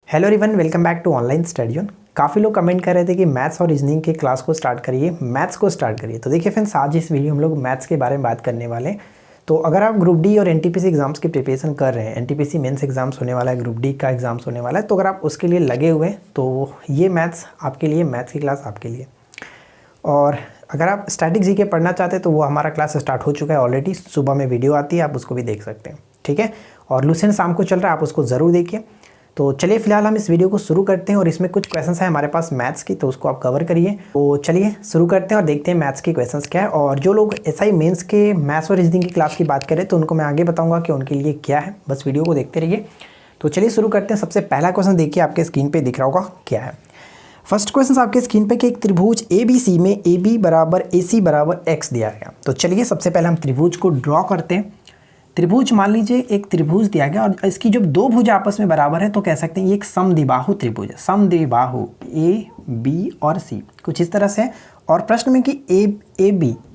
Hello everyone, welcome back to online study zone. काफ़ी लोग comment कर रहे थे कि मैथ्स और रीजनिंग के क्लास को स्टार्ट करिए, मैथ्स को स्टार्ट करिए। तो देखिए फ्रेंड्स, आज इस वीडियो हम लोग मैथ्स के बारे में बात करने वाले हैं। तो अगर आप ग्रुप डी और एनटीपीसी एग्जाम्स की प्रिपरेशन कर रहे हैं, एनटीपीसी मेंस एग्जाम्स होने वाला है, ग्रुप डी का एग्जाम्स होने वाला है, तो अगर आप उसके लिए लगे हुए हैं तो ये मैथ्स आपके लिए, मैथ्स की क्लास आपके लिए। और अगर आप स्टैटिक जीके पढ़ना चाहते हैं तो वो हमारा क्लास स्टार्ट हो चुका है ऑलरेडी, सुबह में वीडियो आती है, आप उसको भी देख सकते हैं, ठीक है। और लूसेंट शाम को चल रहा है, आप उसको ज़रूर देखिए। तो चलिए फिलहाल हम इस वीडियो को शुरू करते हैं और इसमें कुछ क्वेश्चंस हैं हमारे पास मैथ्स की, तो उसको आप कवर करिए। तो चलिए शुरू करते हैं और देखते हैं मैथ्स के क्वेश्चंस क्या है। और जो लोग एसआई मेंस के मैथ्स और रीजनिंग की क्लास की बात करें तो उनको मैं आगे बताऊंगा कि उनके लिए क्या है, बस वीडियो को देखते रहिए। तो चलिए शुरू करते हैं। सबसे पहला क्वेश्चन देखिए, आपके स्क्रीन पर दिख रहा होगा क्या है। फर्स्ट क्वेश्चन आपके स्क्रीन पे कि एक त्रिभुज ABC में AB बराबर AC बराबर x दिया गया। तो चलिए सबसे पहले हम त्रिभुज को ड्रॉ करते हैं। त्रिभुज, मान लीजिए एक त्रिभुज दिया गया और इसकी जब दो भुज आपस में बराबर है तो कह सकते हैं ये एक समद्विबाहु त्रिभुज है। समद्विबाहु AB और C कुछ इस तरह से है। और प्रश्न में कि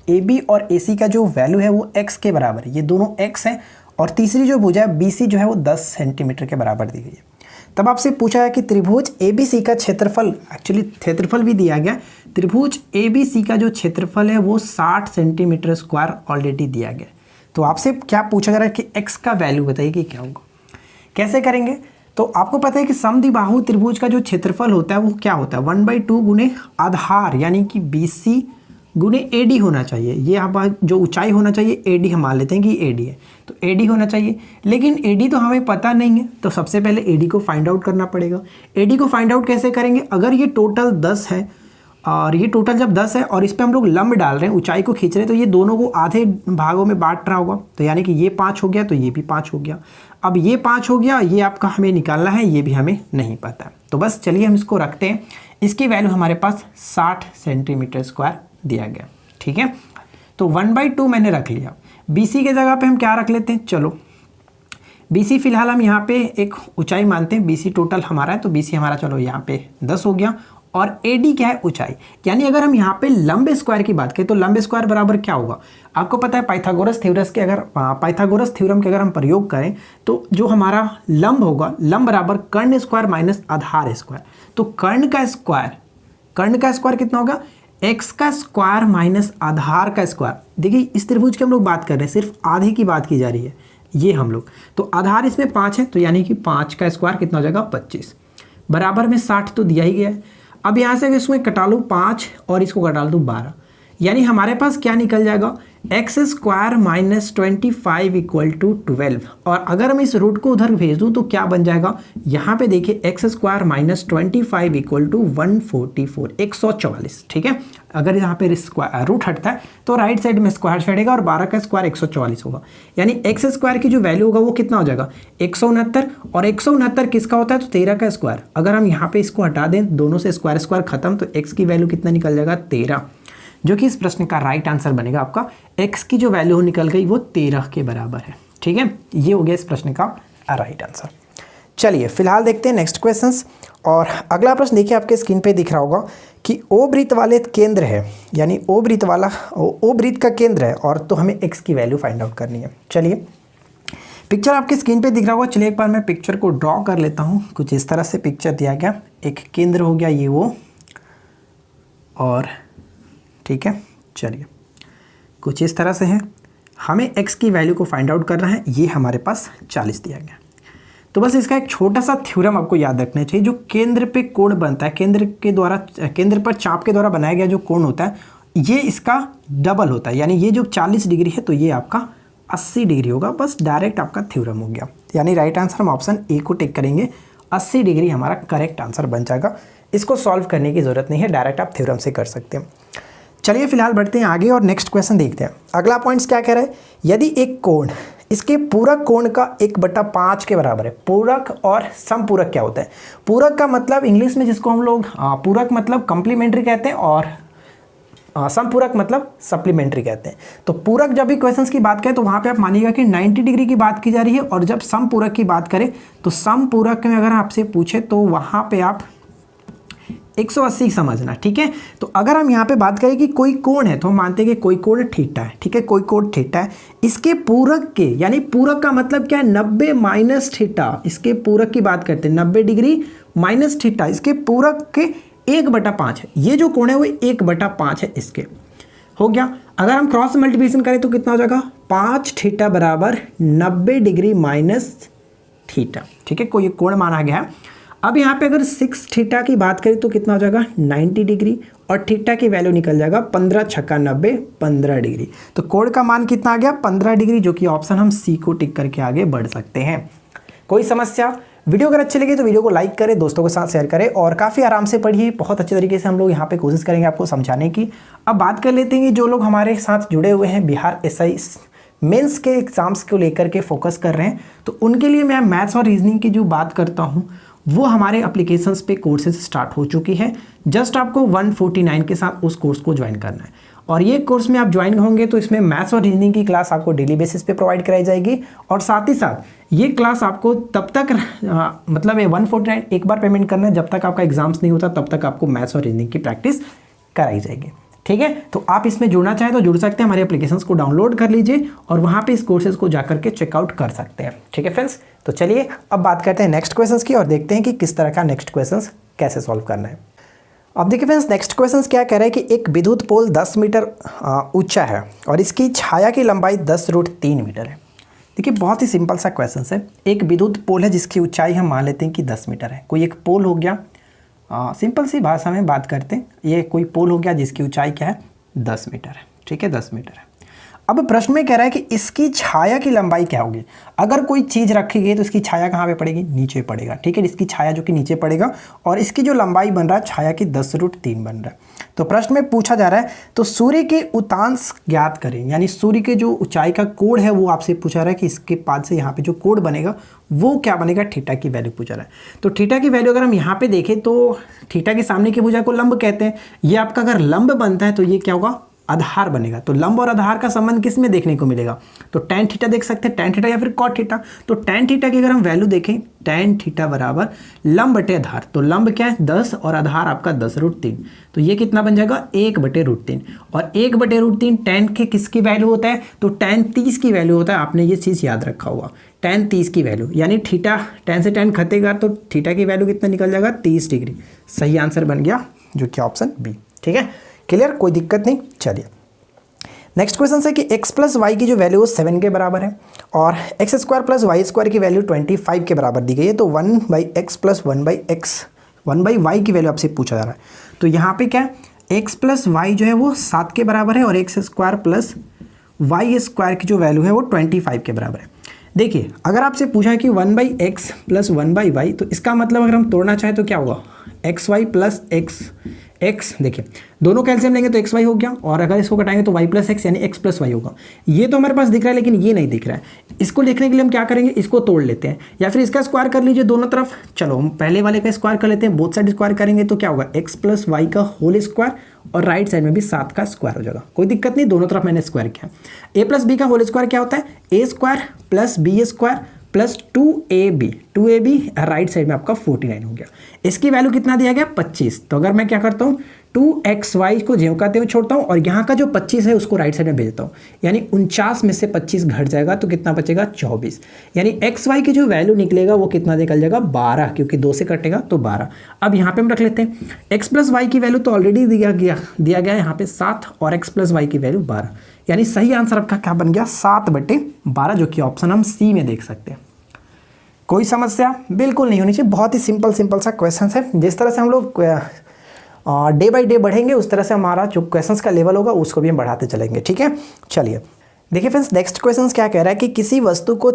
AB और AC का जो वैल्यू है वो x के बराबर है, ये दोनों x है। और तीसरी जो भुजा है BC जो है वो 10 सेंटीमीटर के बराबर दी गई है। तब आपसे पूछा है कि त्रिभुज ABC का क्षेत्रफल, एक्चुअली क्षेत्रफल भी दिया गया, त्रिभुज ABC का जो क्षेत्रफल है वो 60 सेंटीमीटर स्क्वायर ऑलरेडी दिया गया। तो आपसे क्या पूछा जा रहा है कि x का वैल्यू बताइए कि क्या होगा। कैसे करेंगे, तो आपको पता है कि समद्विबाहु त्रिभुज का जो क्षेत्रफल होता है वो क्या होता है, 1/2 गुने आधार यानी कि BC गुने AD होना चाहिए। ये आप जो ऊंचाई होना चाहिए AD हम मान लेते हैं कि AD है, तो AD होना चाहिए। लेकिन AD तो हमें पता नहीं है, तो सबसे पहले AD को फाइंड आउट करना पड़ेगा। AD को फाइंड आउट कैसे करेंगे, अगर ये टोटल 10 है और ये टोटल जब 10 है और इस पर हम लोग लंब डाल रहे हैं, ऊंचाई को खींच रहे हैं, तो ये दोनों को आधे भागों में बांट रहा होगा। तो यानी कि ये 5 हो गया तो ये भी 5 हो गया। अब ये 5 हो गया, ये आपका हमें निकालना है, ये भी हमें नहीं पता। तो बस चलिए हम इसको रखते हैं। इसकी वैल्यू हमारे पास 60 सेंटीमीटर स्क्वायर दिया गया, ठीक है। तो 1/2 मैंने रख लिया। BC के जगह पे हम क्या रख लेते हैं, चलो BC फिलहाल हम यहाँ पे एक ऊंचाई मानते हैं। BC टोटल हमारा है तो BC हमारा चलो यहाँ पे 10 हो गया। और AD क्या है, ऊंचाई। यानी अगर हम यहाँ पे लंब स्क्वायर की बात करें तो लंब स्क्वायर बराबर क्या होगा, आपको पता है पाइथागोरस थ्योरम के अगर हम प्रयोग करें तो जो हमारा लंब होगा, लंब बराबर कर्ण स्क्वायर माइनस आधार स्क्वायर। तो कर्ण का स्क्वायर कितना होगा, x का स्क्वायर माइनस आधार का स्क्वायर। देखिए इस त्रिभुज की हम लोग बात कर रहे हैं, सिर्फ आधे की बात की जा रही है ये हम लोग। तो आधार इसमें 5 है, तो यानी कि 5 का स्क्वायर कितना हो जाएगा, 25 बराबर में 60 तो दिया ही गया है। अब यहाँ से अगर इसमें कटा लूँ 5 और इसको कटा दूँ 12, यानी हमारे पास क्या निकल जाएगा, x square minus 25 equal to 12। और अगर मैं इस रूट को उधर भेज दूँ तो क्या बन जाएगा, यहाँ पे देखिए x square minus 25 equal to 144, 144, ठीक है। अगर यहाँ पे रूट हटता है तो राइट साइड में स्क्वायर छड़ेगा और 12 का स्क्वायर 144 होगा। यानी x स्क्वायर की जो वैल्यू होगा वो कितना हो जाएगा, 169। और 169 किसका होता है, तो 13 का स्क्वायर। अगर हम यहाँ पे इसको हटा दें, दोनों से स्क्वायर खत्म, तो x की वैल्यू कितना निकल जाएगा, 13, जो कि इस प्रश्न का राइट आंसर बनेगा। आपका x की जो वैल्यू निकल गई वो 13 के बराबर है, ठीक है। ये हो गया इस प्रश्न का राइट आंसर। चलिए फिलहाल देखते हैं नेक्स्ट क्वेश्चंस। और अगला प्रश्न देखिए, आपके स्क्रीन पे दिख रहा होगा कि O वृत्त वाले केंद्र है, यानी O वृत्त का केंद्र है और तो हमें x की वैल्यू फाइंड आउट करनी है। चलिए पिक्चर आपके स्क्रीन पे दिख रहा होगा, चलिए एक बार मैं पिक्चर को ड्रॉ कर लेता हूँ। कुछ इस तरह से पिक्चर दिया गया, एक केंद्र हो गया ये वो, और ठीक है। चलिए कुछ इस तरह से है, हमें x की वैल्यू को फाइंड आउट करना है। ये हमारे पास 40 दिया गया। तो बस इसका एक छोटा सा थ्योरम आपको याद रखना चाहिए। जो केंद्र पे कोण बनता है, केंद्र पर चाप के द्वारा बनाया गया जो कोण होता है, ये इसका डबल होता है। यानी ये जो 40 डिग्री है तो ये आपका 80 डिग्री होगा। बस डायरेक्ट आपका थ्योरम हो गया। यानी राइट आंसर हम ऑप्शन ए को टिक करेंगे, 80 डिग्री हमारा करेक्ट आंसर बन जाएगा। इसको सॉल्व करने की जरूरत नहीं है, डायरेक्ट आप थ्योरम से कर सकते हैं। चलिए फिलहाल बढ़ते हैं आगे और नेक्स्ट क्वेश्चन देखते हैं। अगला पॉइंट्स क्या कह रहा है, यदि एक कोण इसके पूरक कोण का 1/5 के बराबर है। पूरक और समपूरक क्या होता है, पूरक का मतलब इंग्लिश में जिसको हम लोग पूरक मतलब कम्प्लीमेंट्री कहते हैं और समपूरक मतलब सप्लीमेंट्री कहते हैं। तो पूरक जब भी क्वेश्चंस की बात करें तो वहाँ पे आप मानिएगा कि 90 डिग्री की बात की जा रही है। और जब समपूरक की बात करें तो समपूरक में अगर आपसे पूछे तो वहाँ पे आप 180 समझना, ठीक है। तो अगर हम यहाँ पे बात करें कि कोई कोण है तो हम मानते हैं कि कोई कोण थीटा है, ठीक है, कोई कोण थीटा है। इसके पूरक के, यानी पूरक का मतलब क्या है, 90 माइनस थीटा। इसके पूरक की बात करते हैं, 90 डिग्री माइनस थीटा इसके पूरक के 1/5 है। ये जो कोण है वो 1/5 है इसके, हो गया। अगर हम क्रॉस मल्टीप्लिकेशन करें तो कितना हो जाएगा, 5 थीटा बराबर 90 डिग्री माइनस थीटा, ठीक है, कोई कोण माना गया है। अब यहाँ पे अगर 6 थीटा की बात करें तो कितना हो जाएगा 90 डिग्री, और थीटा की वैल्यू निकल जाएगा 15 छक्का 90 15 डिग्री। तो कोण का मान कितना आ गया 15 डिग्री, जो कि ऑप्शन हम सी को टिक करके आगे बढ़ सकते हैं। कोई समस्या? वीडियो अगर अच्छी लगी तो वीडियो को लाइक करें, दोस्तों के साथ शेयर करें और काफ़ी आराम से पढ़िए। बहुत अच्छे तरीके से हम लोग यहाँ पे कोशिश करेंगे आपको समझाने की। अब बात कर लेते हैं कि जो लोग हमारे साथ जुड़े हुए हैं बिहार एसआई मेंस के एग्जाम्स को लेकर के फोकस कर रहे हैं, तो उनके लिए मैं मैथ्स और रीजनिंग की जो बात करता हूँ वो हमारे एप्लीकेशंस पे कोर्सेज स्टार्ट हो चुकी है। जस्ट आपको 149 के साथ उस कोर्स को ज्वाइन करना है, और ये कोर्स में आप ज्वाइन होंगे तो इसमें मैथ्स और रीजनिंग की क्लास आपको डेली बेसिस पे प्रोवाइड कराई जाएगी, और साथ ही साथ ये क्लास आपको तब तक मतलब 149 एक बार पेमेंट करना है जब तक आपका एग्जाम्स नहीं होता, तब तक आपको मैथ्स और रीजनिंग की प्रैक्टिस कराई जाएगी, ठीक है। तो आप इसमें जुड़ना चाहें तो जुड़ सकते हैं, हमारे एप्लीकेशंस को डाउनलोड कर लीजिए और वहाँ पे इस कोर्सेज को जाकर के चेकआउट कर सकते हैं, ठीक है फ्रेंड्स। तो चलिए अब बात करते हैं नेक्स्ट क्वेश्चंस की और देखते हैं कि किस तरह का नेक्स्ट क्वेश्चंस कैसे सॉल्व करना है। अब देखिए फ्रेंड्स, नेक्स्ट क्वेश्चन क्या कह रहा है कि एक विद्युत पोल 10 मीटर ऊंचा है और इसकी छाया की लंबाई 10√3 मीटर है। देखिए बहुत ही सिंपल सा क्वेश्चन है। एक विद्युत पोल है जिसकी ऊंचाई हम मान लेते हैं कि 10 मीटर है। कोई एक पोल हो गया, सिंपल सी भाषा में बात करते हैं, ये कोई पोल हो गया जिसकी ऊंचाई क्या है 10 मीटर है, ठीक है 10 मीटर है। अब प्रश्न में कह रहा है कि इसकी छाया की लंबाई क्या होगी। अगर कोई चीज़ रखी गई तो इसकी छाया कहाँ पे पड़ेगी, नीचे पड़ेगा, ठीक है, इसकी छाया जो कि नीचे पड़ेगा, और इसकी जो लंबाई बन रहा है छाया की 10√3 बन रहा है। तो प्रश्न में पूछा जा रहा है तो सूर्य के उतांश ज्ञात करें, यानी सूर्य के जो ऊंचाई का कोण है वो आपसे पूछा रहा है कि इसके बाद से यहाँ पे जो कोण बनेगा वो क्या बनेगा, थीटा की वैल्यू पूछा रहा है। तो थीटा की वैल्यू अगर हम यहाँ पे देखें तो थीटा के सामने की भुजा को लंब कहते हैं। ये आपका अगर लंब बनता है तो ये क्या होगा, आधार बनेगा। तो लंब और आधार का संबंध किस में देखने को मिलेगा, तो tan थीटा देख सकते हैं, tan थीटा या फिर cot थीटा। तो tan थीटा की अगर हम वैल्यू देखें, tan थीटा बराबर लंब बटे आधार, तो लंब क्या है 10 और आधार आपका 10√3, तो ये कितना बन जाएगा 1/√3, और 1/√3 tan के किसकी वैल्यू होता है, तो tan 30 की वैल्यू होता है। आपने ये चीज़ याद रखा होगा, tan 30 की वैल्यू, यानी थीटा tan से tan खतेगा तो थीटा की वैल्यू कितना निकल जाएगा 30 डिग्री। सही आंसर बन गया जो कि ऑप्शन बी, ठीक है, क्लियर, कोई दिक्कत नहीं। चलिए नेक्स्ट क्वेश्चन है कि x + y की जो वैल्यू है 7 के बराबर है और x² + y² की वैल्यू 25 के बराबर दी गई है। तो 1/x + 1/y की वैल्यू आपसे पूछा जा रहा है। तो यहाँ पे क्या है x + y जो है वो 7 के बराबर है और x² + y² की जो वैल्यू है वो 25 के बराबर है। देखिए अगर आपसे पूछा है कि 1/x + 1/y, तो इसका मतलब अगर हम तोड़ना चाहें तो क्या होगा, xy + x, देखिए दोनों कैल्शियम लेंगे तो xy हो गया, और अगर इसको घटाएंगे तो y + x यानी x + y होगा। ये तो हमारे पास दिख रहा है लेकिन ये नहीं दिख रहा है। इसको देखने के लिए हम क्या करेंगे, इसको तोड़ लेते हैं या फिर इसका स्क्वायर कर लीजिए दोनों तरफ। चलो हम पहले वाले का स्क्वायर कर लेते हैं, बोथ साइड स्क्वायर करेंगे तो क्या होगा x + y का होल स्क्वायर, और राइट साइड में भी 7 का स्क्वायर हो जाएगा। कोई दिक्कत नहीं, दोनों तरफ मैंने स्क्वायर किया। a + b का होल स्क्वायर क्या होता है, a² + b² + 2ab right side में आपका 49 हो गया। इसकी वैल्यू कितना दिया गया 25। तो अगर मैं क्या करता हूँ 2xy को ज्यों का त्यों छोड़ता हूँ और यहाँ का जो 25 है उसको राइट साइड में भेजता हूँ, यानी 49 में से 25 घट जाएगा तो कितना बचेगा 24, यानी xy की जो वैल्यू निकलेगा वो कितना निकल जाएगा 12, क्योंकि 2 से कटेगा तो 12। अब यहाँ पे हम रख लेते हैं x + y की वैल्यू तो ऑलरेडी दिया गया यहाँ पे 7 और x + y की वैल्यू 12, यानी सही आंसर आपका क्या बन गया 7/12, जो कि ऑप्शन हम सी में देख सकते हैं। कोई समस्या बिल्कुल नहीं होनी चाहिए, बहुत ही सिंपल सा क्वेश्चन है। जिस तरह से हम लोग डे बाय डे बढ़ेंगे उस तरह से हमारा जो क्वेश्चंस का लेवल होगा उसको भी हम बढ़ाते चलेंगे, ठीक है। चलिए देखिए फ्रेंड्स, नेक्स्ट क्वेश्चन क्या कह रहा है कि किसी वस्तु को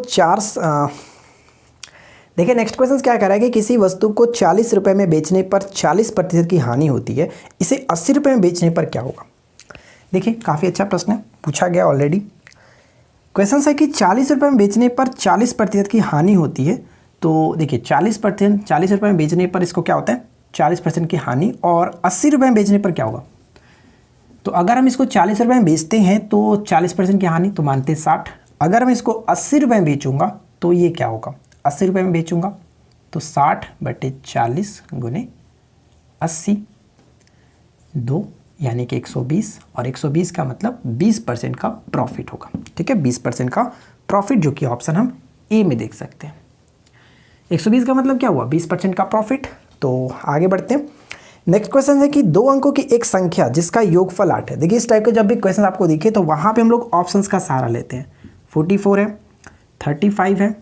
40 रुपये में बेचने पर 40% की हानि होती है, इसे 80 रुपये में बेचने पर क्या होगा। देखिए काफ़ी अच्छा प्रश्न है, पूछा गया ऑलरेडी। क्वेश्चन है कि 40 रुपये में बेचने पर 40% की हानि होती है। तो देखिए 40 रुपये में बेचने पर इसको क्या होता है 40% की हानि, और 80 रुपये में बेचने पर क्या होगा। तो अगर हम इसको 40 रुपये में बेचते हैं तो 40% की हानि, तो मानते हैं 60। अगर मैं इसको 80 रुपये में बेचूंगा तो ये क्या होगा, 80 रुपये में बेचूंगा तो 60/40 × 80 2, यानी कि 120, और 120 का मतलब 20% का प्रॉफिट होगा, ठीक है, 20% का प्रॉफिट, जो कि ऑप्शन हम ए में देख सकते हैं। 120 का मतलब क्या हुआ 20% का प्रॉफिट, तो आगे बढ़ते हैं। नेक्स्ट क्वेश्चन है कि 2 अंकों की एक संख्या जिसका योगफल 8 है। देखिए इस टाइप के जब भी क्वेश्चन आपको दिखे तो वहाँ पे हम लोग ऑप्शंस का सहारा लेते हैं। 44 है, 35 है,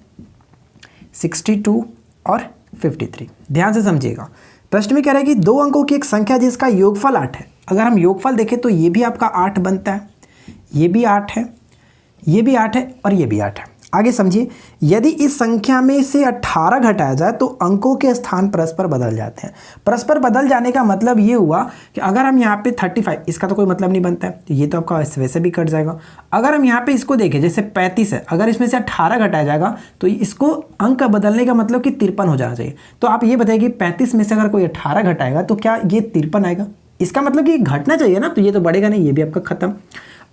62 और 53। ध्यान से समझिएगा, प्रश्न में कह रहा है कि 2 अंकों की एक संख्या जिसका योगफल 8 है। अगर हम योगफल देखें तो ये भी आपका 8 बनता है, ये भी 8 है, ये भी 8 है और ये भी 8 है। आगे समझिए, यदि इस संख्या में से 18 घटाया जाए तो अंकों के स्थान परस्पर बदल जाते हैं। परस्पर बदल जाने का मतलब ये हुआ कि अगर हम यहाँ पे 35, इसका तो कोई मतलब नहीं बनता है, तो ये तो आपका वैसे भी कट जाएगा। अगर हम यहाँ पे इसको देखें, जैसे 35 है, अगर इसमें से 18 घटाया जाएगा तो इसको अंक बदलने का मतलब कि 53 हो जाना चाहिए। तो आप ये बताइए कि 35 में से अगर कोई 18 घटाएगा तो क्या ये 53 आएगा? इसका मतलब कि घटना चाहिए ना, तो ये तो बढ़ेगा नहीं, ये भी आपका खत्म।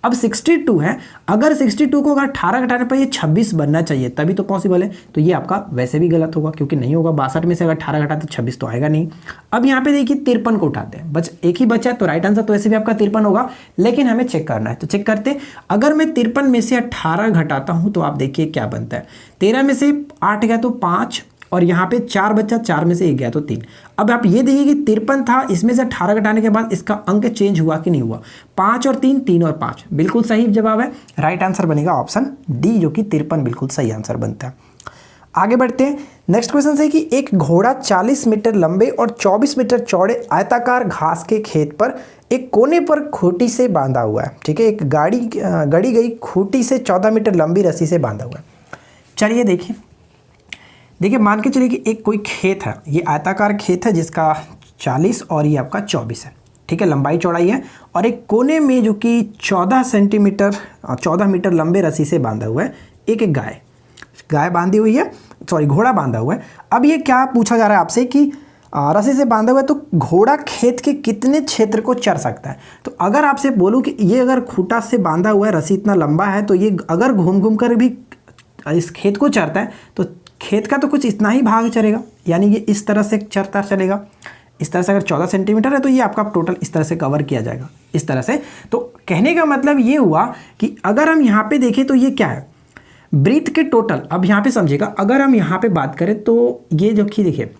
अब 62 है, अगर 62 को अगर 18 घटाने पर ये 26 बनना चाहिए तभी तो पॉसिबल है, तो ये आपका वैसे भी गलत होगा क्योंकि नहीं होगा। 62 में से अगर 18 घटाते तो 26 तो आएगा नहीं। अब यहाँ पे देखिए 53 को उठाते हैं, बस एक ही बचा है, तो राइट आंसर तो वैसे भी आपका 53 होगा, लेकिन हमें चेक करना है। तो चेक करते हैं, अगर मैं 53 में से 18 घटाता हूँ तो आप देखिए क्या बनता है। 13 में से 8 गया तो 5 और यहाँ पे 4 बचा, 4 में से 1 गया तो 3। अब आप ये देखिए कि 53 था, इसमें से 18 घटाने के बाद इसका अंक चेंज हुआ कि नहीं हुआ। 5 और 3, 3 और 5, बिल्कुल सही जवाब है। राइट आंसर बनेगा ऑप्शन डी, जो कि 53 बिल्कुल सही आंसर बनता है। आगे बढ़ते हैं। नेक्स्ट क्वेश्चन है कि एक घोड़ा 40 मीटर लंबे और 24 मीटर चौड़े आयताकार घास के खेत पर एक कोने पर खूंटी से बांधा हुआ है। ठीक है, एक गड़ी गई खूंटी से 14 मीटर लंबी रस्सी से बांधा हुआ है। चलिए देखिए मान के चलिए कि एक कोई खेत है, ये आयताकार खेत है जिसका 40 और ये आपका 24 है। ठीक है, लंबाई चौड़ाई है, और एक कोने में जो कि 14 मीटर लंबे रस्सी से बांधा हुआ है एक गाय बांधी हुई है, सॉरी घोड़ा बांधा हुआ है। अब ये क्या पूछा जा रहा है आपसे कि रस्सी से बांधा हुआ है तो घोड़ा खेत के कितने क्षेत्र को चर सकता है। तो अगर आपसे बोलूँ कि ये अगर खूंटा से बांधा हुआ है, रस्सी इतना लंबा है, तो ये अगर घूम कर भी इस खेत को चरता है तो खेत का तो कुछ इतना ही भाग चलेगा, यानी ये इस तरह से चरता चलेगा। इस तरह से अगर 14 सेंटीमीटर है तो ये आपका टोटल इस तरह से कवर किया जाएगा, इस तरह से। तो कहने का मतलब ये हुआ कि अगर हम यहाँ पे देखें तो ये क्या है, ब्रीथ के टोटल। अब यहाँ पे समझिएगा, अगर हम यहाँ पे बात करें तो ये जो कि देखिए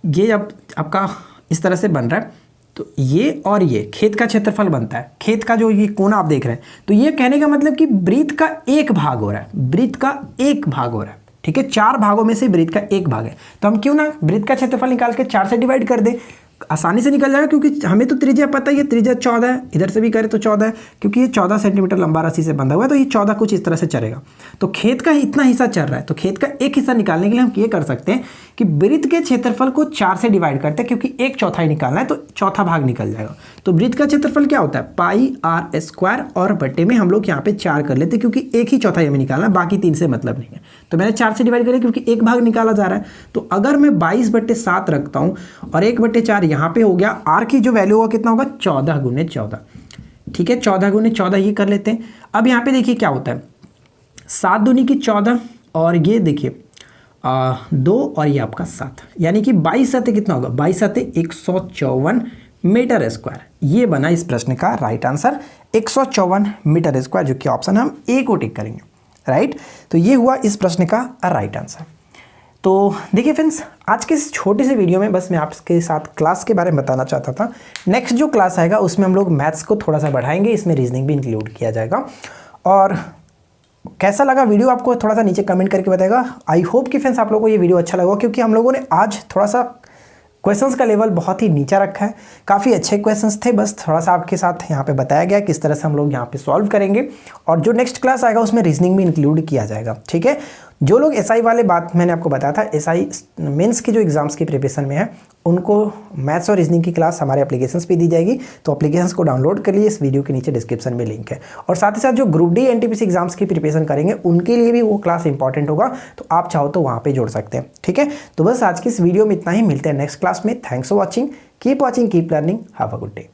ये अब आपका इस तरह से बन रहा है, तो ये और ये खेत का क्षेत्रफल बनता है। खेत का जो ये कोना आप देख रहे हैं, तो ये कहने का मतलब कि ब्रीथ का एक भाग हो रहा है, ब्रीथ का एक भाग हो रहा है। ठीक है, 4 भागों में से ब्रीथ का एक भाग है, तो हम क्यों ना ब्रीथ का क्षेत्रफल निकाल के 4 से डिवाइड कर दें, आसानी से निकल जाएगा। क्योंकि हमें तो त्रिज्या पता ही है, त्रिज्या 14 है, इधर से भी करें तो 14 है, क्योंकि ये 14 सेंटीमीटर लंबा रस्सी से बंधा हुआ है, तो ये 14 कुछ इस तरह से चलेगा। तो खेत का इतना हिस्सा चल रहा है, तो खेत का एक हिस्सा निकालने के लिए हम ये कर सकते हैं कि ब्रीथ के क्षेत्रफल को 4 से डिवाइड करते हैं, क्योंकि 1/4 निकालना है तो चौथा भाग निकल जाएगा। तो ब्रीथ का क्षेत्रफल क्या होता है, पाई r स्क्वायर, और बटे में हम लोग यहाँ पे 4 कर लेते हैं, क्योंकि एक ही चौथाई हमें निकालना है, बाकी 3 से मतलब नहीं है। तो मैंने 4 से डिवाइड करें क्योंकि एक भाग निकाला जा रहा है। तो अगर मैं 22/7 रखता हूँ और 1/4 यहाँ पे हो गया, r की जो वैल्यू होगा कितना होगा, 14 × 14। ठीक है, 14 × 14 ये कर लेते हैं। अब यहाँ पे देखिए क्या होता है, 7 दूनी की 14 और ये देखिए 2 और ये आपका 7, यानी कि 22 सते कितना होगा, 22 सते 154 मीटर स्क्वायर। ये बना इस प्रश्न का राइट आंसर, 154 मीटर स्क्वायर, जो कि ऑप्शन हम ए को टिक करेंगे। राइट, तो ये हुआ इस प्रश्न का राइट आंसर। तो देखिए फ्रेंड्स, आज के इस छोटे से वीडियो में बस मैं आपके साथ क्लास के बारे में बताना चाहता था। नेक्स्ट जो क्लास आएगा उसमें हम लोग मैथ्स को थोड़ा सा बढ़ाएंगे, इसमें रीजनिंग भी इंक्लूड किया जाएगा। और कैसा लगा वीडियो आपको थोड़ा सा नीचे कमेंट करके बताएगा। आई होप कि फ्रेंड्स आप लोगों को ये वीडियो अच्छा लगा, क्योंकि हम लोगों ने आज थोड़ा सा क्वेश्चंस का लेवल बहुत ही नीचा रखा है। काफ़ी अच्छे क्वेश्चंस थे, बस थोड़ा सा आपके साथ यहाँ पे बताया गया किस तरह से हम लोग यहाँ पे सॉल्व करेंगे। और जो नेक्स्ट क्लास आएगा उसमें रीजनिंग भी इंक्लूड किया जाएगा। ठीक है, जो लोग एसआई वाले बात मैंने आपको बताया था, एसआई मेंस की जो एग्जाम्स की प्रिपरेशन में है, उनको मैथ्स और रीजनिंग की क्लास हमारे एप्लीकेशंस पे दी जाएगी। तो एप्लीकेशंस को डाउनलोड कर लिए, इस वीडियो के नीचे डिस्क्रिप्शन में लिंक है। और साथ ही साथ जो ग्रुप डी एनटीपीसी एग्जाम्स की प्रिपरेशन करेंगे उनके लिए भी वो क्लास इंपॉर्टेंट होगा, तो आप चाहो तो वहाँ पर जोड़ सकते हैं। ठीक है, तो बस आज की इस वीडियो में इतना ही, मिलते हैं नेक्स्ट क्लास में। Thanks for watching, keep watching, keep learning, have a good day.